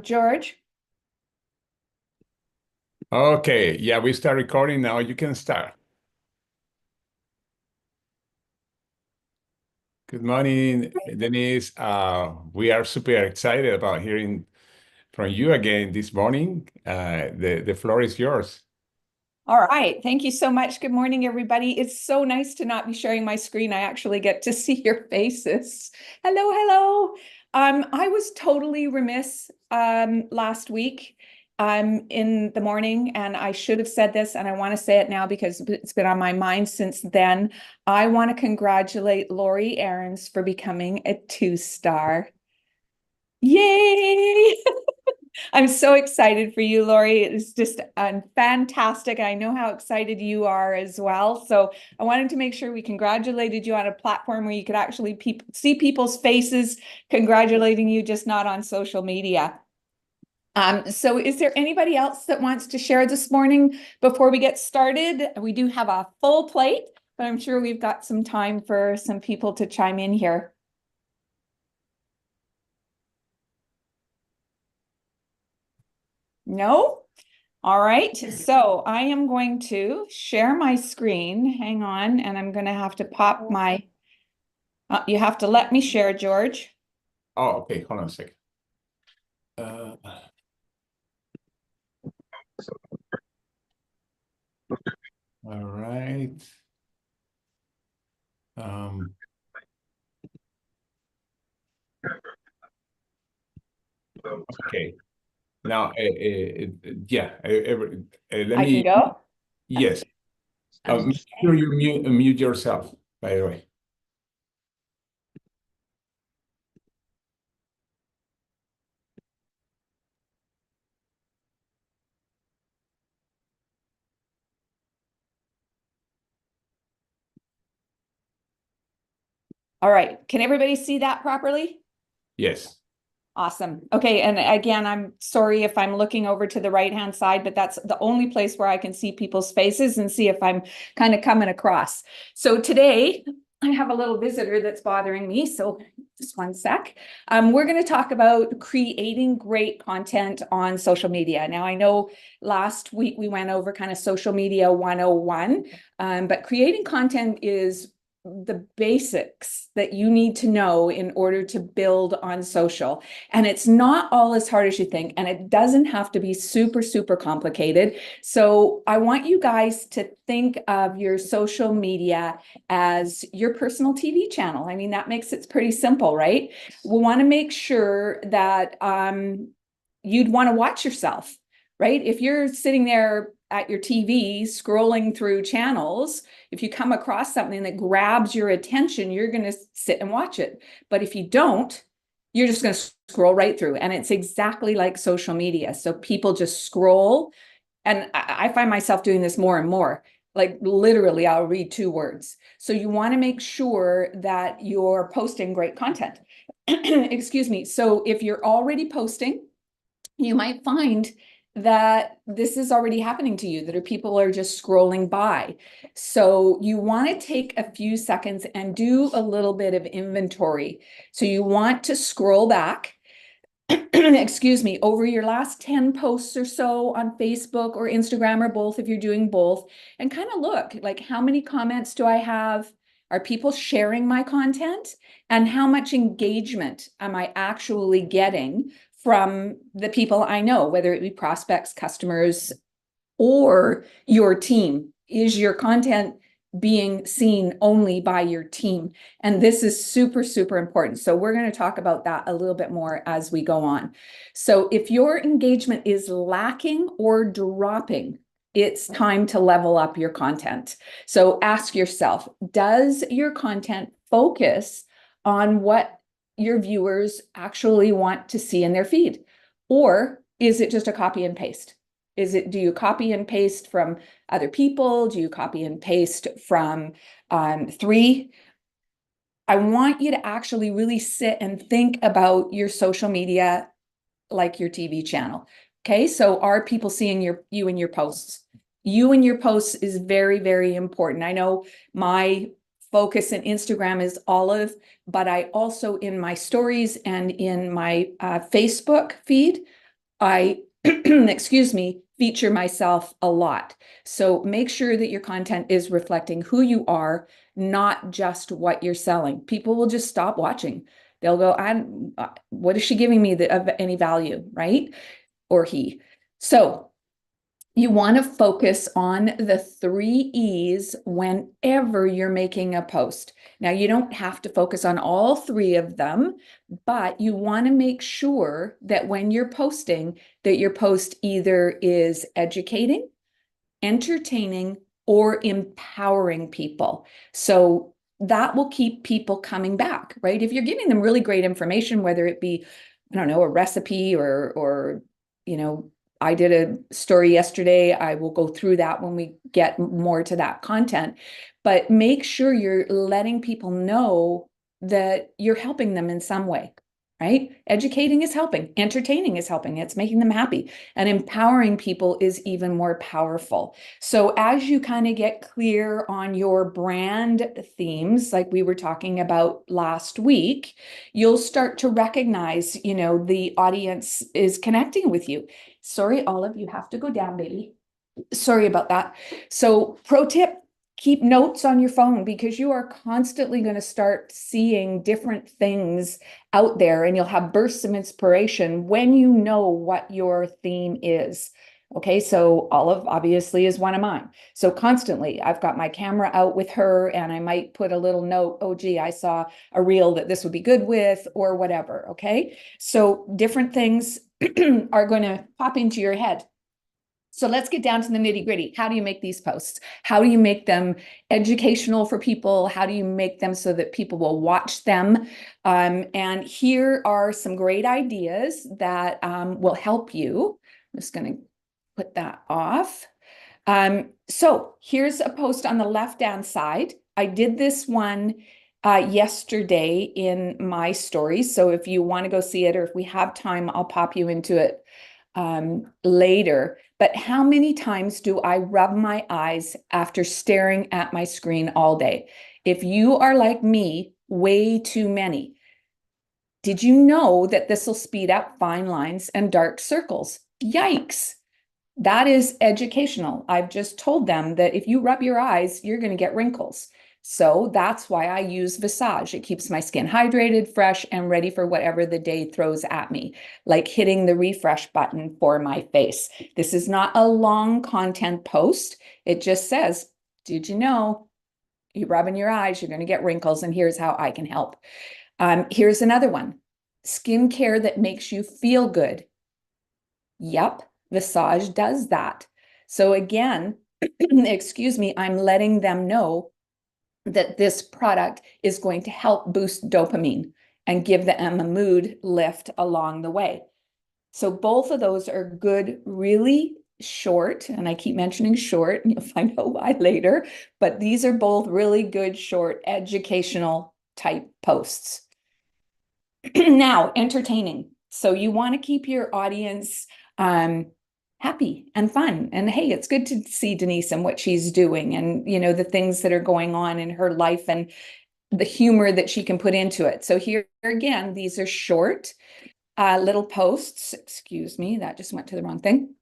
George. Okay, yeah, we start recording now. You can start. Good morning, Denise. We are super excited about hearing from you again this morning. The floor is yours. All right. Thank you so much. Good morning, everybody. It's so nice to not be sharing my screen. I actually get to see your faces. Hello, hello. I was totally remiss last week in the morning, and I should have said this, and I want to say it now because it's been on my mind since then. I want to congratulate Lori Aarons for becoming a 2-star. Yay! I'm so excited for you, Lori. It's just fantastic. I know how excited you are as well. So I wanted to make sure we congratulated you on a platform where you could actually see people's faces congratulating you, just not on social media. So is there anybody else that wants to share this morning before we get started? We do have a full plate, but I'm sure we've got some time for some people to chime in here. No? All right, so I am going to share my screen. Hang on, and I'm going to have to pop my, you have to let me share, George. Oh, okay, hold on a second. Uh, all right. Um, okay. Now, yeah, let I can me, go. yes. Make Okay. sure you mute yourself, by the way. All right, can everybody see that properly? Yes. Awesome. Okay, and again, I'm sorry if I'm looking over to the right-hand side, but that's the only place where I can see people's faces and see if I'm kind of coming across. So today, I have a little visitor that's bothering me, so just one sec. We're going to talk about creating great content on social media. Now, I know last week we went over kind of social media 101, but creating content is the basics that you need to know in order to build on social. And it's not all as hard as you think, and it doesn't have to be super, super complicated. So I want you guys to think of your social media as your personal TV channel. I mean, that makes it pretty simple, right? We want to make sure that you'd want to watch yourself, right? If you're sitting there at your TV scrolling through channels, if you come across something that grabs your attention, you're going to sit and watch it. But if you don't, you're just going to scroll right through. And it's exactly like social media. So people just scroll. And I find myself doing this more and more. Like literally, I'll read 2 words. So you want to make sure that you're posting great content. Excuse me. So if you're already posting, you might find that this is already happening to you, that people are just scrolling by. So you want to take a few seconds and do a little bit of inventory. So you want to scroll back, excuse me, over your last 10 posts or so on Facebook or Instagram or both, if you're doing both, and kind of look like, how many comments do I have? Are people sharing my content? And how much engagement am I actually getting from the people I know, whether it be prospects, customers, or your team? Is your content being seen only by your team? And this is super, super important. So we're going to talk about that a little bit more as we go on. So if your engagement is lacking or dropping, it's time to level up your content. So ask yourself, does your content focus on what your viewers actually want to see in their feed? Or is it just a copy and paste? Do you copy and paste from other people? Do you copy and paste from 3? I want you to actually really sit and think about your social media like your TV channel. Okay, so are people seeing you and your posts? You and your posts is very, very important. I know my focus in Instagram is olive, but I also in my stories and in my Facebook feed, I, excuse me, feature myself a lot. So make sure that your content is reflecting who you are, not just what you're selling. People will just stop watching. They'll go, what is she giving me of any value, right? Or he. So you want to focus on the 3 E's whenever you're making a post. Now, you don't have to focus on all 3 of them, but you want to make sure that when you're posting, that your post either is educating, entertaining, or empowering people. So that will keep people coming back, right? If you're giving them really great information, whether it be, I don't know, a recipe or you know, I did a story yesterday. I will go through that when we get more to that content, but make sure you're letting people know that you're helping them in some way, right? Educating is helping, entertaining is helping, it's making them happy, and empowering people is even more powerful. So as you kind of get clear on your brand themes, like we were talking about last week, you'll start to recognize, you know, the audience is connecting with you. Sorry, Olive, you have to go down, baby. Sorry about that. So pro tip, keep notes on your phone because you are constantly going to start seeing different things out there and you'll have bursts of inspiration when you know what your theme is. Okay, so Olive obviously is one of mine. So constantly I've got my camera out with her and I might put a little note, oh gee, I saw a reel that this would be good with or whatever. Okay, so different things are going to pop into your head. So let's get down to the nitty gritty. How do you make these posts? How do you make them educational for people? How do you make them so that people will watch them? And here are some great ideas that will help you. I'm just going to put that off. So here's a post on the left-hand side. I did this one yesterday in my stories. So if you want to go see it, or if we have time, I'll pop you into it later. But how many times do I rub my eyes after staring at my screen all day? If you are like me, way too many. Did you know that this will speed up fine lines and dark circles? Yikes. That is educational. I've just told them that if you rub your eyes, you're going to get wrinkles. So that's why I use Visage. It keeps my skin hydrated, fresh, and ready for whatever the day throws at me, like hitting the refresh button for my face. This is not a long content post. It just says, did you know you rub in your eyes, you're going to get wrinkles, and here's how I can help. Here's another one. Skincare that makes you feel good. Yep, Visage does that. So again, excuse me, I'm letting them know that this product is going to help boost dopamine and give them a mood lift along the way. So both of those are good, really short, and I keep mentioning short, and you'll find out why later, but these are both really good, short, educational type posts. Now, entertaining. So you want to keep your audience happy and fun. And hey, it's good to see Denise and what she's doing and, you know, the things that are going on in her life and the humor that she can put into it. So here again, these are short little posts. Excuse me, that just went to the wrong thing.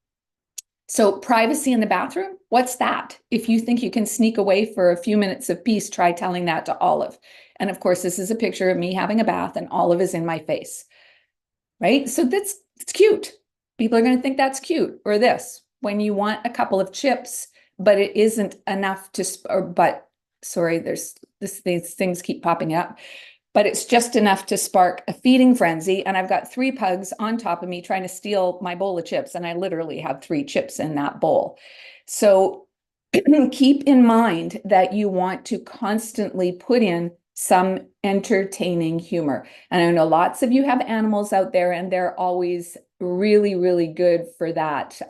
So privacy in the bathroom, what's that? If you think you can sneak away for a few minutes of peace, try telling that to Olive. And of course, this is a picture of me having a bath and Olive is in my face, right? So it's cute. People are going to think that's cute. Or this, when you want a couple of chips, but it isn't enough to, sorry, these things keep popping up, but it's just enough to spark a feeding frenzy. And I've got 3 pugs on top of me trying to steal my bowl of chips. And I literally have 3 chips in that bowl. So keep in mind that you want to constantly put in some entertaining humor. And I know lots of you have animals out there and they're always really, really good for that,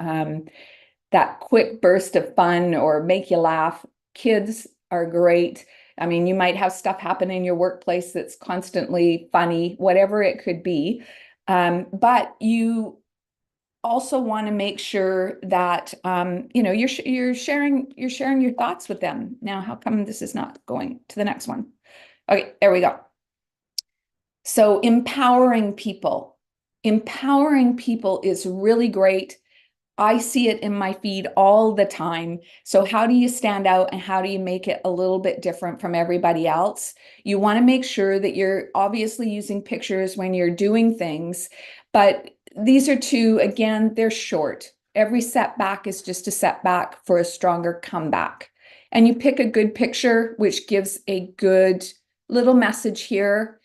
that quick burst of fun or make you laugh. Kids are great. I mean, you might have stuff happen in your workplace that's constantly funny, whatever it could be. But you also want to make sure that you're sharing your thoughts with them. Now, how come this is not going to the next one? Okay, there we go. So empowering people. Empowering people is really great. I see it in my feed all the time. So how do you stand out and how do you make it a little bit different from everybody else? You want to make sure that you're obviously using pictures when you're doing things, but these are two, again, they're short. Every setback is just a setback for a stronger comeback. And you pick a good picture, which gives a good little message here.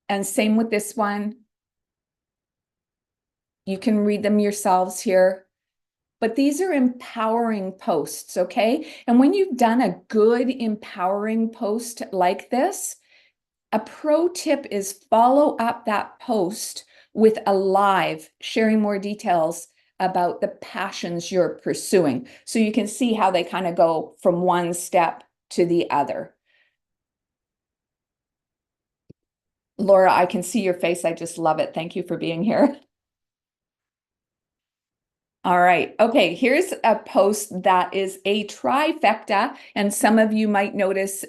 And same with this one. You can read them yourselves here. But these are empowering posts, okay? And when you've done a good empowering post like this, a pro tip is follow up that post with a live, sharing more details about the passions you're pursuing. So you can see how they kind of go from one step to the other. Laura, I can see your face. I just love it. Thank you for being here. All right. Okay. Here's a post that is a trifecta. And some of you might notice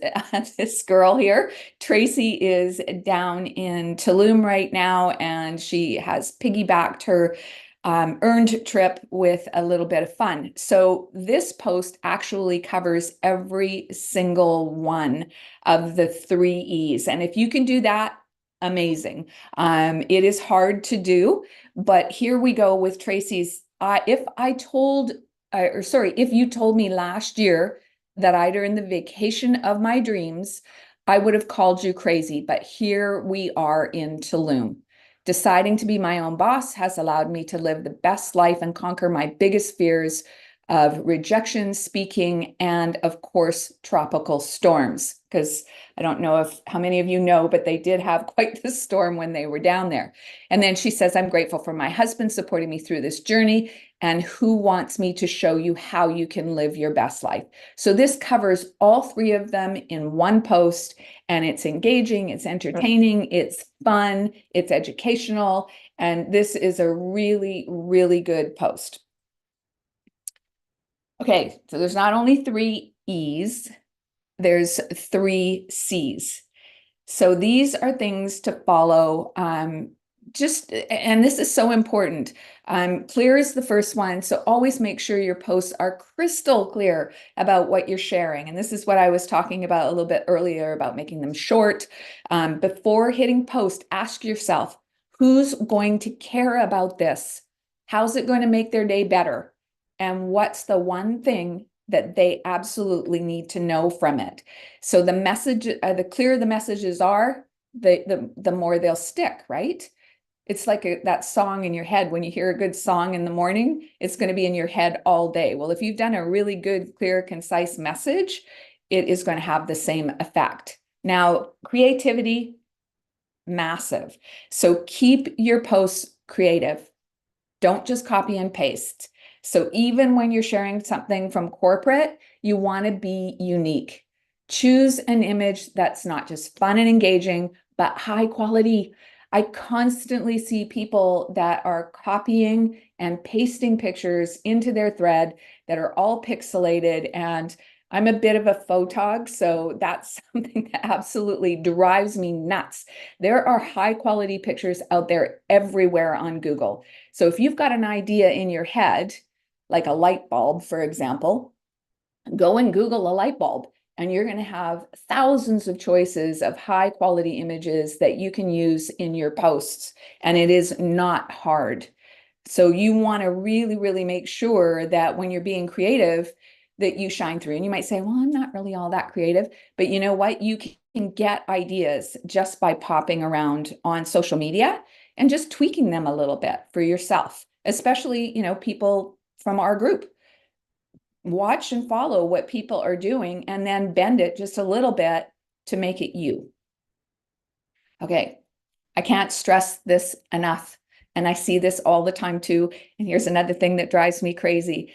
this girl here. Tracy is down in Tulum right now, and she has piggybacked her earned trip with a little bit of fun. So this post actually covers every single one of the 3 E's. And if you can do that, amazing. It is hard to do, but here we go with Tracy's. If you told me last year that I'd earned the vacation of my dreams, I would have called you crazy. But here we are in Tulum. Deciding to be my own boss has allowed me to live the best life and conquer my biggest fears of rejection, speaking, and of course, tropical storms. Because I don't know how many of you know, but they did have quite the storm when they were down there. And then she says, I'm grateful for my husband supporting me through this journey and who wants me to show you how you can live your best life. So this covers all 3 of them in one post, and it's engaging, it's entertaining, it's fun, it's educational, and this is a really, really good post. Okay, so there's not only 3 E's, there's 3 C's. So these are things to follow. And this is so important. Clear is the first one. So always make sure your posts are crystal clear about what you're sharing. And this is what I was talking about a little bit earlier about making them short. Before hitting post, ask yourself, who's going to care about this? How's it going to make their day better? And what's the one thing that they absolutely need to know from it? So the message, the clearer the messages are, the more they'll stick, right? It's like that song in your head. When you hear a good song in the morning, it's going to be in your head all day. Well, if you've done a really good, clear, concise message, it is going to have the same effect. Now, creativity, massive. So keep your posts creative. Don't just copy and paste. So even when you're sharing something from corporate, you want to be unique. Choose an image that's not just fun and engaging, but high quality. I constantly see people that are copying and pasting pictures into their thread that are all pixelated, and I'm a bit of a photog, so that's something that absolutely drives me nuts. There are high quality pictures out there everywhere on Google. So if you've got an idea in your head, like a light bulb, for example, go and Google a light bulb, and you're going to have thousands of choices of high quality images that you can use in your posts. And it is not hard. So you want to really, really make sure that when you're being creative, that you shine through. And you might say, well, I'm not really all that creative, but you know what? You can get ideas just by popping around on social media and just tweaking them a little bit for yourself, especially, people from our group. Watch and follow what people are doing and then bend it just a little bit to make it you. Okay, I can't stress this enough. And I see this all the time too. And here's another thing that drives me crazy.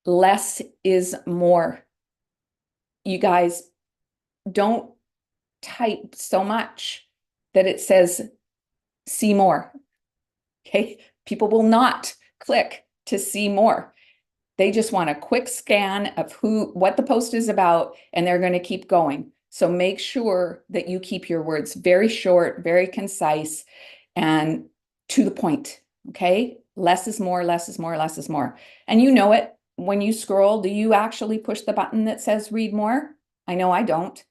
Less is more. You guys, don't type so much that it says see more. Okay, People will not click to see more. They just want a quick scan of what the post is about, and they're going to keep going. So make sure that you keep your words very short, very concise, and to the point. Okay? Less is more, less is more, less is more. And you know it. When you scroll, do you actually push the button that says read more? I know I don't.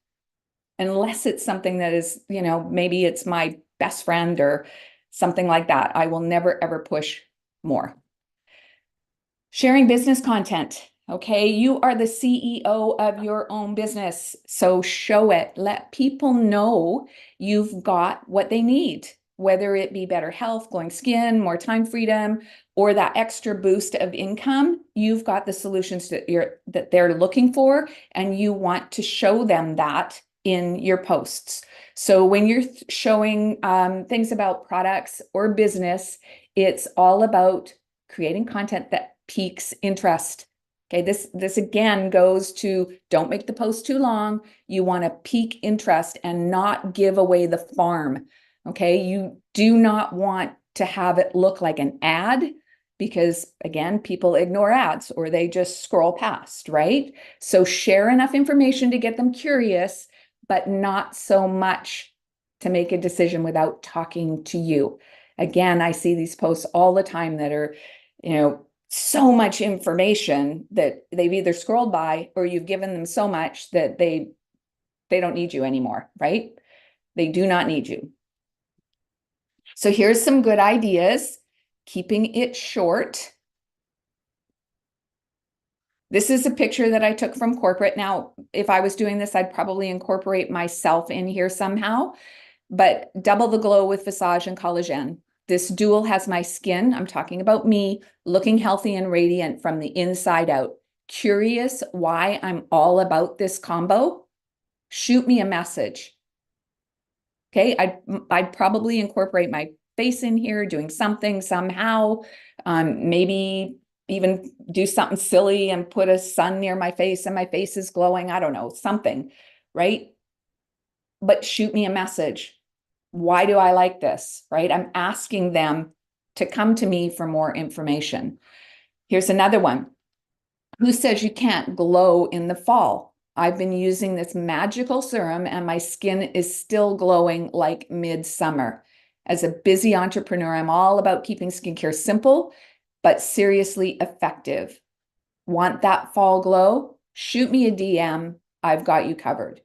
Unless it's something that is, maybe it's my best friend or something like that. I will never, ever push more. Sharing business content. Okay, you are the CEO of your own business. So show it. Let people know you've got what they need, whether it be better health, glowing skin, more time freedom, or that extra boost of income. You've got the solutions that they're looking for, and you want to show them that in your posts. So when you're showing things about products or business, it's all about creating content that piques interest. Okay, this again goes to don't make the post too long. You want to pique interest and not give away the farm. Okay, you do not want to have it look like an ad because, again, people ignore ads or they just scroll past, right? So share enough information to get them curious, but not so much to make a decision without talking to you. Again, I see these posts all the time that are, so much information that they've either scrolled by or you've given them so much that they don't need you anymore, right? They do not need you. So here's some good ideas. Keeping it short. This is a picture that I took from corporate. Now, if I was doing this, I'd probably incorporate myself in here somehow, but double the glow with Visage and Collagen. This dual has my skin, I'm talking about me, looking healthy and radiant from the inside out. Curious why I'm all about this combo? Shoot me a message. Okay, I'd probably incorporate my face in here, doing something somehow, maybe even do something silly and put a sun near my face and my face is glowing. I don't know, something, right? But shoot me a message. Why do I like this, right? I'm asking them to come to me for more information. Here's another one. Who says you can't glow in the fall? I've been using this magical serum and my skin is still glowing like midsummer. As a busy entrepreneur, I'm all about keeping skincare simple, but seriously effective. Want that fall glow? Shoot me a DM. I've got you covered.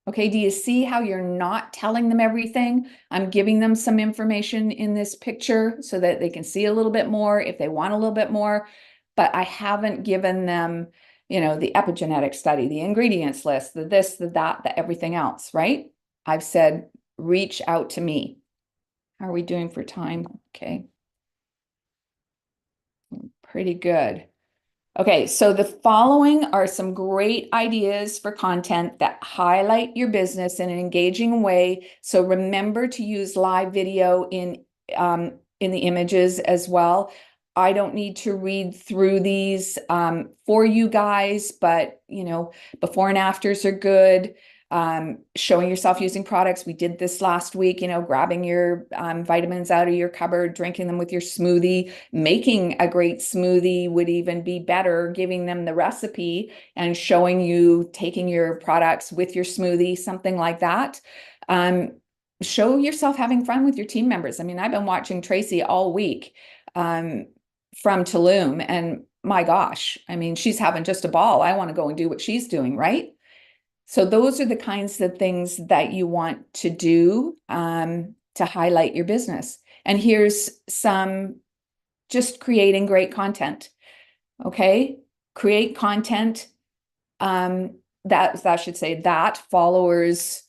Okay, do you see how you're not telling them everything? I'm giving them some information in this picture so that they can see a little bit more if they want a little bit more, but I haven't given them, the epigenetic study, the ingredients list, the this, the that, the everything else, right? I've said, reach out to me. How are we doing for time? Okay. Pretty good. Okay, so the following are some great ideas for content that highlight your business in an engaging way. So remember to use live video in the images as well. I don't need to read through these for you guys, but before and afters are good. Showing yourself using products. We did this last week, grabbing your vitamins out of your cupboard, drinking them with your smoothie. Making a great smoothie would even be better, giving them the recipe and showing you taking your products with your smoothie, something like that. Show yourself having fun with your team members. I mean, I've been watching Tracy all week from Tulum, and my gosh, I mean, she's having just a ball. I want to go and do what she's doing, right? So those are the kinds of things that you want to do to highlight your business. And here's some just creating great content. Okay, create content that should say that follows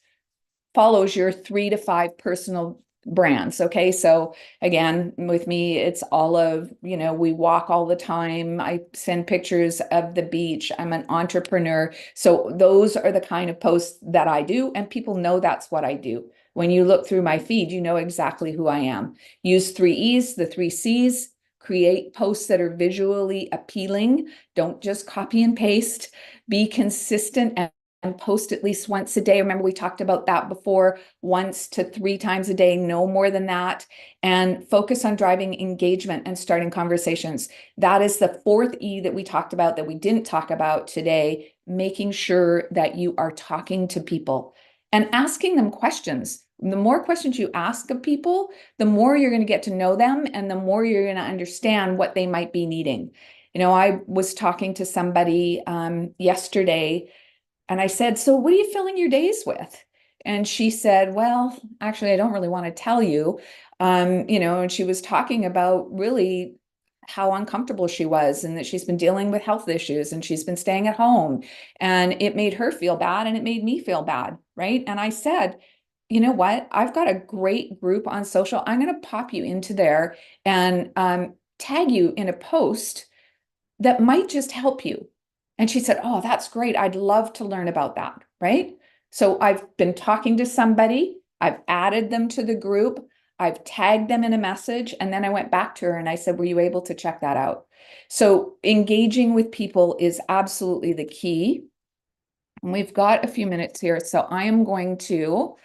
your 3 to 5 personal brands. Okay, so again, with me, it's all of, we walk all the time. I send pictures of the beach. I'm an entrepreneur. So those are the kind of posts that I do, and people know that's what I do. When you look through my feed, you know exactly who I am. Use 3 E's, the 3 C's. Create posts that are visually appealing. Don't just copy and paste. Be consistent and post at least once a day. Remember, we talked about that before, 1 to 3 times a day, no more than that. And focus on driving engagement and starting conversations. That is the fourth E that we talked about that we didn't talk about today, making sure that you are talking to people and asking them questions. The more questions you ask of people, the more you're going to get to know them and the more you're going to understand what they might be needing. I was talking to somebody yesterday and I said, so what are you filling your days with? And she said, well, actually, I don't really want to tell you. And she was talking about really how uncomfortable she was and that she's been dealing with health issues and she's been staying at home. And it made her feel bad and it made me feel bad. Right. And I said, you know what? I've got a great group on social. I'm going to pop you into there and tag you in a post that might just help you. And she said, oh, that's great. I'd love to learn about that. Right. So I've been talking to somebody, I've added them to the group, I've tagged them in a message. And then I went back to her and I said, were you able to check that out? So engaging with people is absolutely the key. And we've got a few minutes here. So I am going to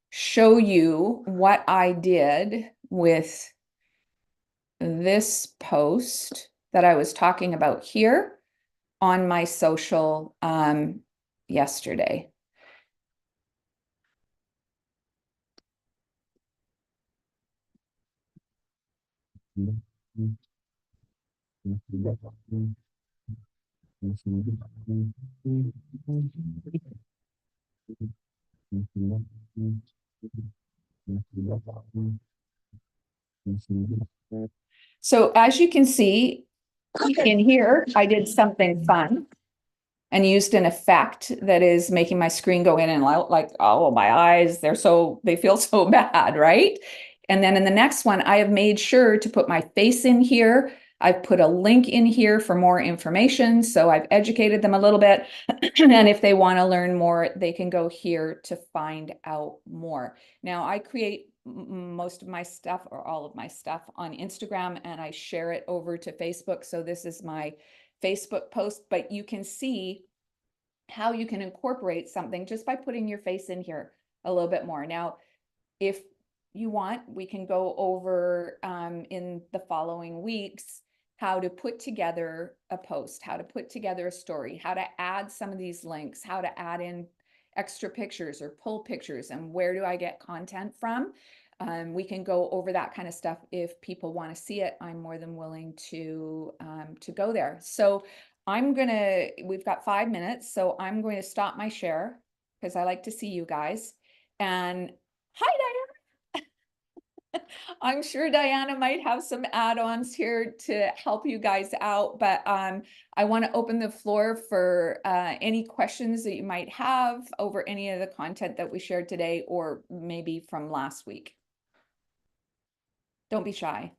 show you what I did with this post that I was talking about here on my social yesterday. So as you can see in here, I did something fun and used an effect that is making my screen go in and out like, oh, my eyes, they feel so bad, right? And then in the next one, I have made sure to put my face in here. I've put a link in here for more information. So I've educated them a little bit. And if they want to learn more, they can go here to find out more. Now, I create most of my stuff or all of my stuff on Instagram and I share it over to Facebook. So this is my Facebook post, but you can see how you can incorporate something just by putting your face in here a little bit more. Now, if you want, we can go over in the following weeks how to put together a post, how to put together a story, how to add some of these links, how to add in extra pictures or pull pictures, and where do I get content from? We can go over that kind of stuff. If people want to see it, I'm more than willing to go there. So we've got 5 minutes, so I'm going to stop my share because I like to see you guys. And hi, Diana. I'm sure Diana might have some add-ons here to help you guys out, but I want to open the floor for any questions that you might have over any of the content that we shared today or maybe from last week. Don't be shy.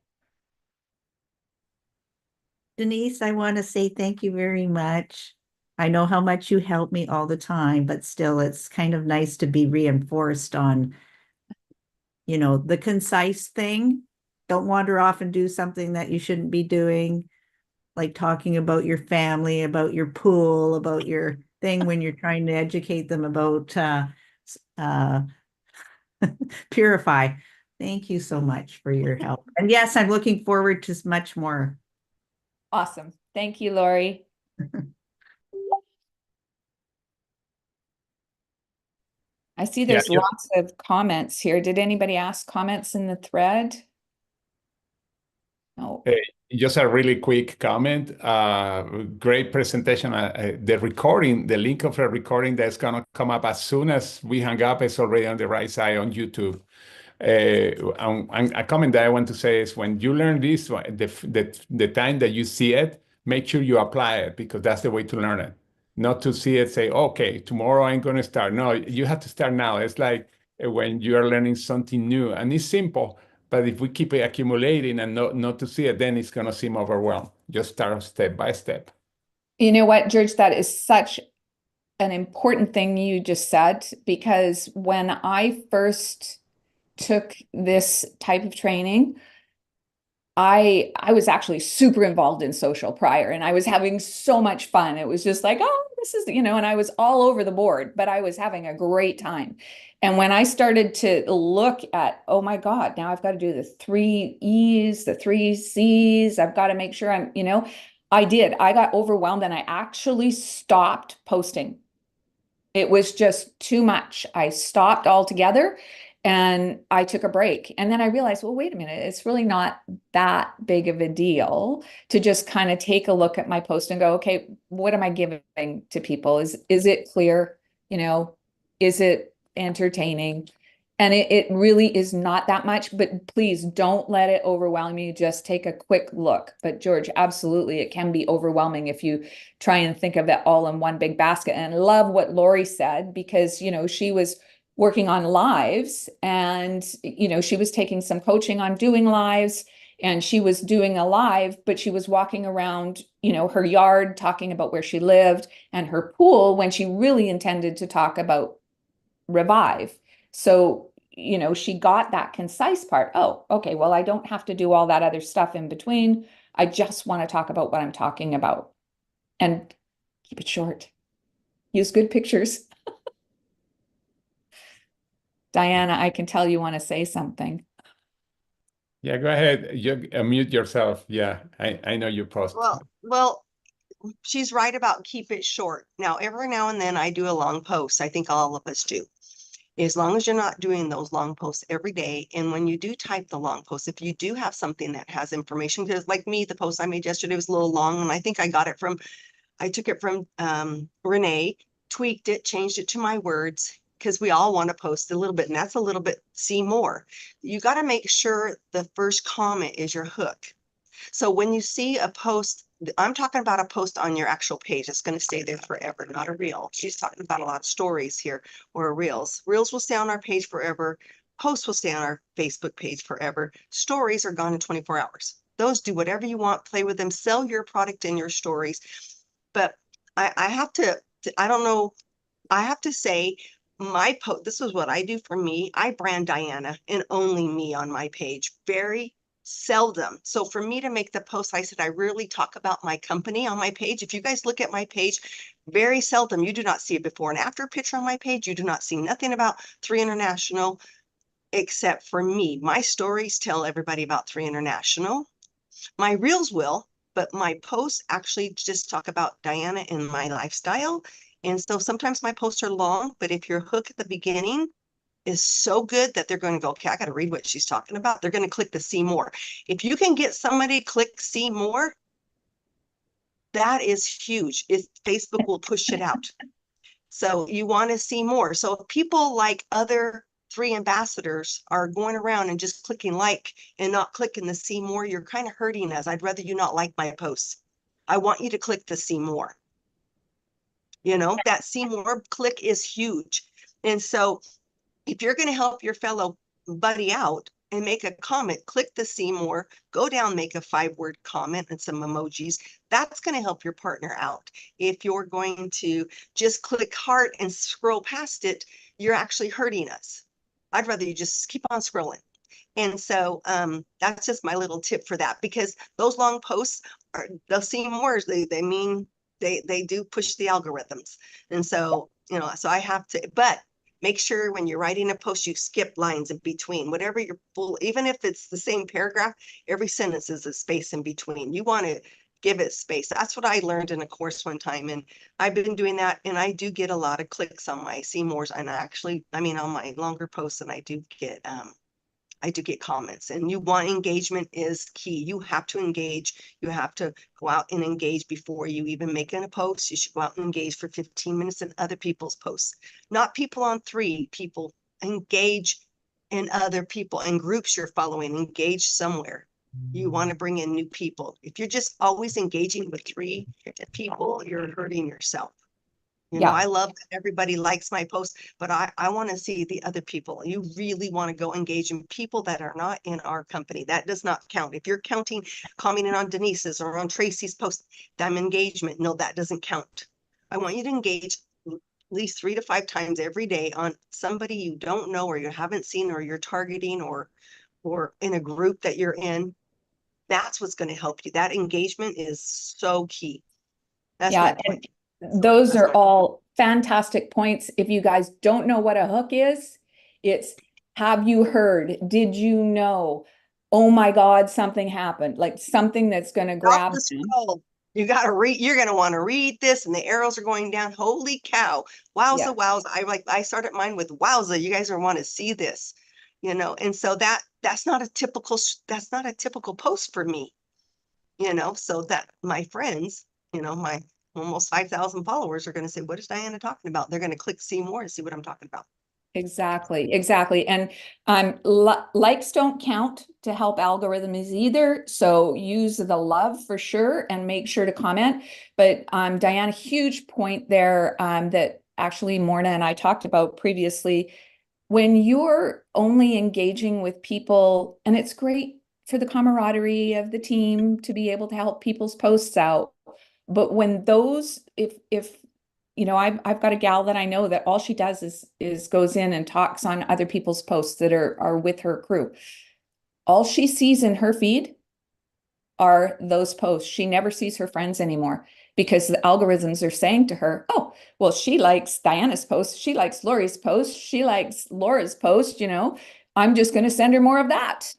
Denise, I want to say thank you very much. I know how much you help me all the time, but still, it's kind of nice to be reinforced on, the concise thing. Don't wander off and do something that you shouldn't be doing, like talking about your family, about your pool, about your thing when you're trying to educate them about Purify. Thank you so much for your help. And yes, I'm looking forward to much more. Awesome. Thank you, Lori. I see there's lots of comments here. Did anybody ask comments in the thread? No. Just a really quick comment. Great presentation. The link of the recording that's going to come up as soon as we hang up is already on the right side on YouTube. And a comment that I want to say is when you learn this, the time that you see it, make sure you apply it because that's the way to learn it. Not to see it, say, okay, tomorrow I'm going to start. No, you have to start now. It's like when you are learning something new and it's simple. But if we keep it accumulating and not to see it, then it's going to seem overwhelmed. Just start step by step. You know what, George, that is such an important thing you just said, because when I first took this type of training, I was actually super involved in social prior and I was having so much fun. It was just like, oh, this is, and I was all over the board, but I was having a great time. And when I started to look at, oh my God, now I've got to do the 3 E's, the 3 C's. I've got to make sure I did. I got overwhelmed and I actually stopped posting. It was just too much. I stopped altogether and I took a break. And then I realized, well, wait a minute, it's really not that big of a deal to just kind of take a look at my post and go, okay, what am I giving to people? Is it clear? Is it entertaining? And it really is not that much, but please don't let it overwhelm you. Just take a quick look. But George, absolutely, it can be overwhelming if you try and think of it all in one big basket. And I love what Lori said, because, she was working on lives and, she was taking some coaching on doing lives, and she was doing a live, but she was walking around, her yard talking about where she lived and her pool when she really intended to talk about Revive. So, she got that concise part. Oh, okay, well, I don't have to do all that other stuff in between. I just want to talk about what I'm talking about and keep it short. Use good pictures. Diana, I can tell you want to say something. Yeah, go ahead. You mute yourself. Yeah, I know you post. Well, she's right about keep it short. Now, every now and then I do a long post. I think all of us do. As long as you're not doing those long posts every day. And when you do type the long post, if you do have something that has information, because like me, the post I made yesterday was a little long, and I think I took it from Renee, tweaked it, changed it to my words, because we all want to post a little bit, and that's a little bit, see more. You got to make sure the first comment is your hook. So when you see a post, I'm talking about a post on your actual page. It's going to stay there forever, not a reel. She's talking about a lot of stories here, or reels. Reels will stay on our page forever. Posts will stay on our Facebook page forever. Stories are gone in 24 hours. Those, do whatever you want, play with them, sell your product in your stories. But I have to, I don't know, I have to say, my post, this is what I do for me. I brand Diana and only me on my page. Very seldom. So for me to make the post, I said, I rarely talk about my company on my page. If you guys look at my page, very seldom, you do not see a before and after picture on my page. You do not see nothing about 3 International, except for me. My stories tell everybody about 3 International. My reels will, but my posts actually just talk about Diana and my lifestyle. And so sometimes my posts are long, but if your hook at the beginning is so good that they're going to go, okay, I got to read what she's talking about, they're going to click the see more. If you can get somebody to click see more, that is huge. Facebook will push it out. So you want to see more. So if people like other 3 ambassadors are going around and just clicking like and not clicking the see more, you're kind of hurting us. I'd rather you not like my posts. I want you to click the see more. That see more click is huge. And so if you're going to help your fellow buddy out and make a comment, click the see more, go down, make a 5-word comment and some emojis. That's going to help your partner out. If you're going to just click heart and scroll past it, you're actually hurting us. I'd rather you just keep on scrolling. And so that's just my little tip for that, because those long posts are, they'll see more. They mean they do push the algorithms. And so, so I have to, but make sure when you're writing a post, you skip lines in between, whatever you're full, even if it's the same paragraph, every sentence is a space in between. You want to give it space. That's what I learned in a course one time. And I've been doing that. And I do get a lot of clicks on my see mores. And actually, on my longer posts, and I do get comments. And you want engagement is key. You have to engage. You have to go out and engage before you even make a post. You should go out and engage for 15 minutes in other people's posts, not people on 3. People engage in other people and groups you're following. Engage somewhere. You want to bring in new people. If you're just always engaging with 3 people, you're hurting yourself. I love that everybody likes my post, but I want to see the other people. You really want to go engage in people that are not in our company. That does not count. If you're commenting on Denise's or on Tracy's post, them engagement, no, that doesn't count. I want you to engage at least 3 to 5 times every day on somebody you don't know or you haven't seen or you're targeting or in a group that you're in. That's what's going to help you. That engagement is so key. That's my point. Those that's are my- all fantastic points. If you guys don't know what a hook is, it's have you heard? Did you know? Oh my God, something happened. Like something that's going to Off grab the them. scroll. You got to read, you're going to want to read this, and the arrows are going down. Holy cow. Yeah. Wowza, wowza. I started mine with wowza. You guys are want to see this, and so that's not a typical post for me, so that my friends, my almost 5,000 followers are going to say, what is Diana talking about? They're going to click see more to see what I'm talking about. Exactly, exactly. And likes don't count to help algorithms either. So use the love for sure and make sure to comment. But Diana, huge point there that actually Morna and I talked about previously. When you're only engaging with people, and it's great for the camaraderie of the team to be able to help people's posts out. But when those, if I've got a gal that I know that all she does is goes in and talks on other people's posts that are with her crew. All she sees in her feed are those posts. She never sees her friends anymore because the algorithms are saying to her, oh, well, she likes Diana's post. She likes Lori's post. She likes Laura's post, I'm just going to send her more of that.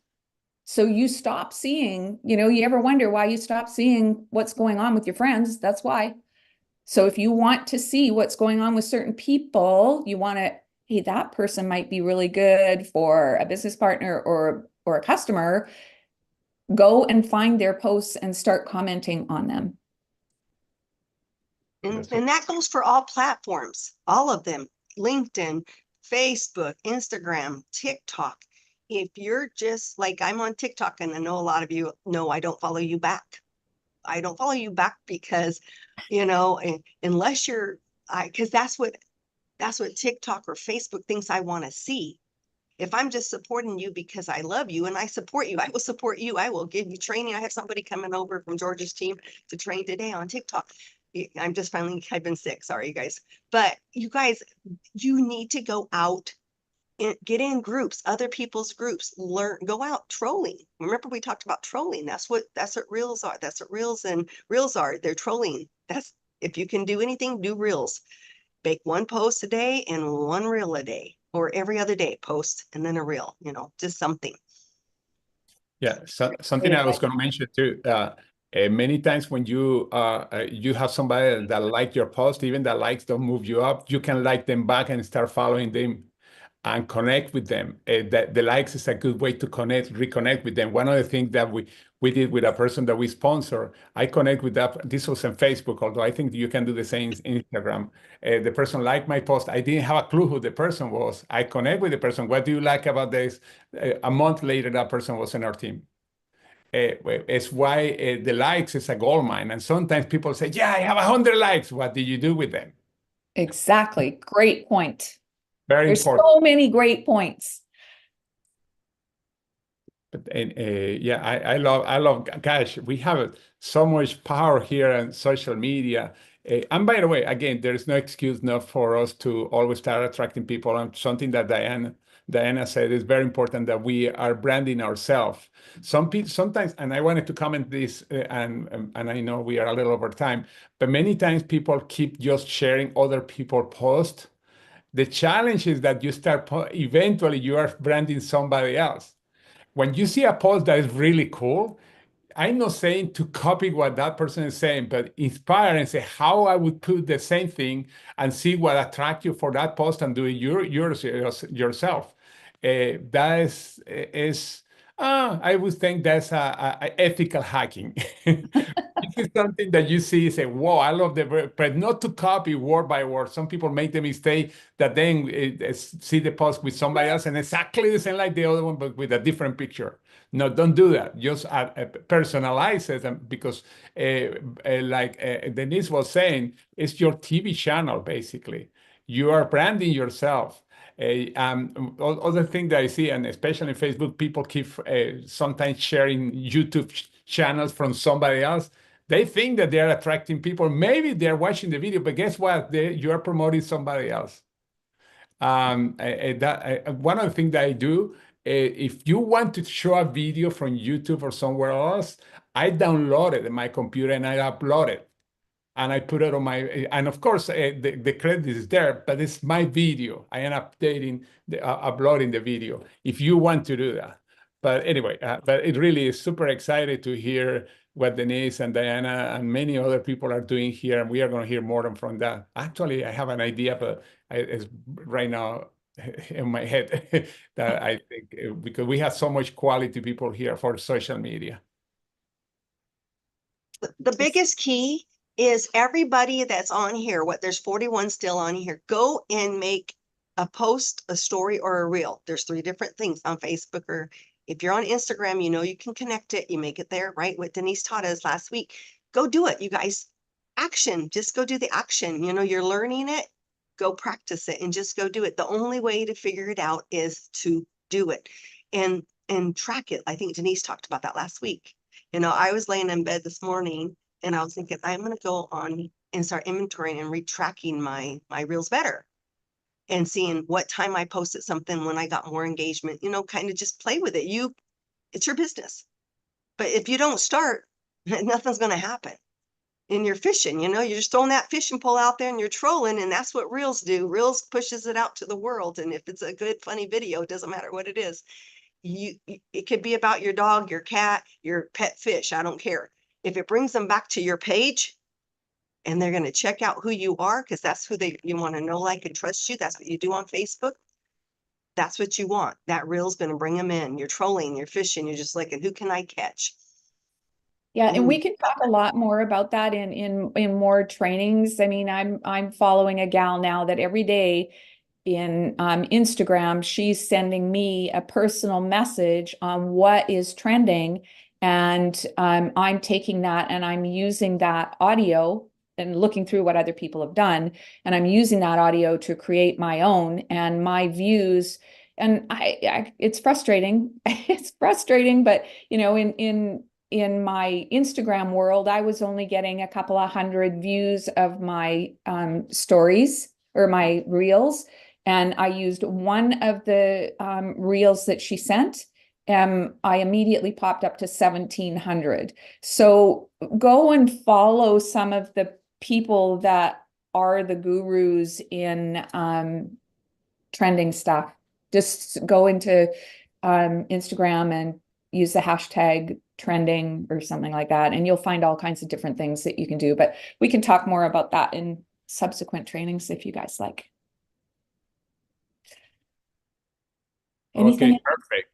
So you stop seeing, you ever wonder why you stop seeing what's going on with your friends? That's why. So if you want to see what's going on with certain people, you want to, hey, that person might be really good for a business partner or a customer. Go and find their posts and start commenting on them. And that goes for all platforms, all of them, LinkedIn, Facebook, Instagram, TikTok. If you're just like, I'm on TikTok, and I know a lot of you know I don't follow you back. I don't follow you back because, unless because that's what TikTok or Facebook thinks I want to see. If I'm just supporting you because I love you and I support you, I will support you. I will give you training. I have somebody coming over from Georgia's team to train today on TikTok. I've been sick. Sorry, you guys. But you guys, you need to go out and get in groups, other people's groups, go out trolling. Remember, we talked about trolling. That's what reels are. That's what reels are. They're trolling. If you can do anything, do reels. Make one post a day and one reel a day, or every other day post and then a reel, just something. Yeah, something I was going to mention too. Many times when you have somebody that like your post, even the likes don't move you up, you can like them back and start following them and connect with them. The likes is a good way to reconnect with them. One of the things that we did with a person that we sponsor, I connect with that. This was on Facebook, although I think you can do the same in Instagram. The person liked my post. I didn't have a clue who the person was. I connect with the person. What do you like about this? A month later, that person was in our team. It's why the likes is a gold mine. And sometimes people say, yeah, I have 100 likes. What did you do with them? Exactly. Great point. Very There's important. so many great points. But yeah, I love. Gosh, we have so much power here on social media. And by the way, again, there is no excuse not for us to always start attracting people. And something that Diana said is very important, that we are branding ourselves. Some people sometimes, and I wanted to comment this, and I know we are a little over time, but many times people keep just sharing other people posts. The challenge is that you start eventually you are branding somebody else. When you see a post that is really cool, I'm not saying to copy what that person is saying, but inspire and say how I would put the same thing and see what attract you for that post and do it yourself. That is I would think that's a ethical hacking. This is something that you see, say, "Whoa, I love but not to copy word by word." Some people make the mistake that then see the post with somebody else and exactly the same like the other one, but with a different picture. No, don't do that. Just personalize it, because like Denise was saying, it's your TV channel, basically. You are branding yourself. Other thing that I see, and especially in Facebook, people keep sometimes sharing YouTube channels from somebody else. They think that they're attracting people. Maybe they're watching the video, but guess what? You are promoting somebody else. One of the things that I do, if you want to show a video from YouTube or somewhere else, I download it in my computer and I upload it. and I put it on my, and of course, the credit is there, but it's my video. I am uploading the video if you want to do that. But anyway, but it really is super excited to hear what Denise and Diana and many other people are doing here. And we are going to hear more from that. Actually, I have an idea, but it's right now in my head that I think because we have so much quality people here for social media. The biggest key is everybody that's on here, there's 41 still on here, go and make a post, a story, or a reel. There's 3 different things on Facebook, or if you're on Instagram, you know, you can connect it, you make it there, right? What Denise taught us last week. Go do it, you guys. Action, just go do the action. You know, you're learning it, go practice it and just go do it. The only way to figure it out is to do it and track it. I think Denise talked about that last week. You know, I was laying in bed this morning and I was thinking, I'm going to go on and start inventorying and retracking my reels better and seeing what time I posted something, when I got more engagement, you know, kind of just play with it. It's your business. But if you don't start, nothing's going to happen. And you're fishing, you know, you're just throwing that fishing pole out there and you're trolling, and that's what reels do. Reels pushes it out to the world. And if it's a good, funny video, it doesn't matter what it is. It could be about your dog, your cat, your pet fish. I don't care. If it brings them back to your page and they're going to check out who you are, because that's who you want to know, like, and trust you. That's what you do on Facebook. That's what you want. That reel's going to bring them in. You're trolling, you're fishing, you're just like, who can I catch? Yeah, and we can talk a lot more about that in more trainings. I mean, I'm following a gal now that every day in Instagram, she's sending me a personal message on what is trending, and I'm taking that and I'm using that audio and looking through what other people have done, and I'm using that audio to create my own and my views. And it's frustrating. It's frustrating, but you know, in my Instagram world, I was only getting a couple of hundred views of my stories or my reels. And I used one of the reels that she sent. I immediately popped up to 1,700. So go and follow some of the people that are the gurus in trending stuff. Just go into Instagram and use the hashtag trending or something like that, and you'll find all kinds of different things that you can do. But we can talk more about that in subsequent trainings if you guys like. Anything Okay, perfect.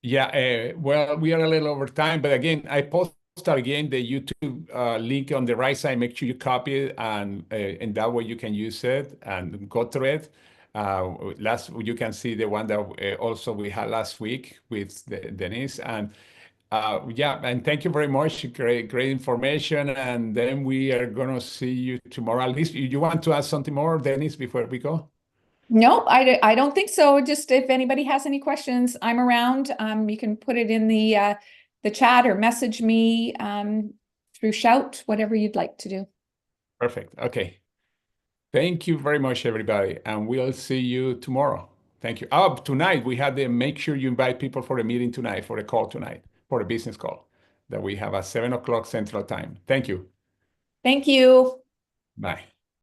Yeah, well, we are a little over time, but again, I post again the YouTube link on the right side. Make sure you copy it, and that way you can use it and go through it. You can see the one that also we had last week with Denise, and yeah, and thank you very much. Great information. And then we are gonna see you tomorrow. At least you want to add something more, Denise, before we go? No, I don't think so. Just if anybody has any questions, I'm around. You can put it in the chat or message me through Shout, whatever you'd like to do. Perfect. Okay. Thank you very much, everybody, and we'll see you tomorrow. Thank you. Oh, tonight we had make sure you invite people for the meeting tonight, for the call tonight, for the business call that we have at 7 o'clock Central Time. Thank you. Thank you. Bye.